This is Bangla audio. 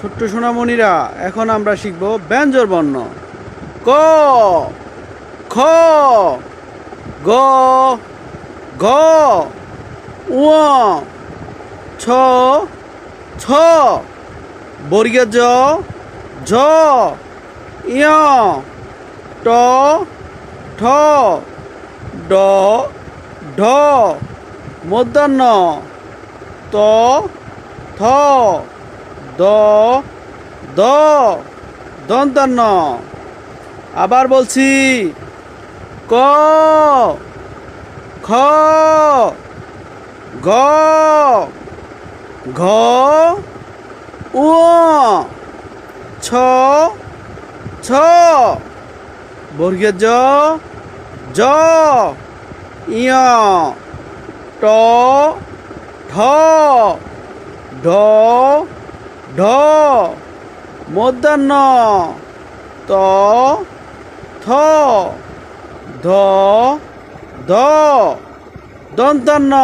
ছোট্ট সোনামণিরা, এখন আমরা শিখব ব্যঞ্জন বর্ণ। ক, খ, গ, ঘ, ঙ, ছ, ছ, বর্গীয় জ, ঝ, ঞ, ট, ঠ, ড, ঢ, মূর্ধন্য ত, থ, দ, দ, দন্তান্ন। আবার বলছি, ক, খ, গ, ঘ, ঙ, ছ, ছ, বর্গীয় জ, ঝ, ঞ, ট, ঠ, ঢ, ঢ, মূর্ধন্য ত, থ, ধ, ধ, দন্তান্ন।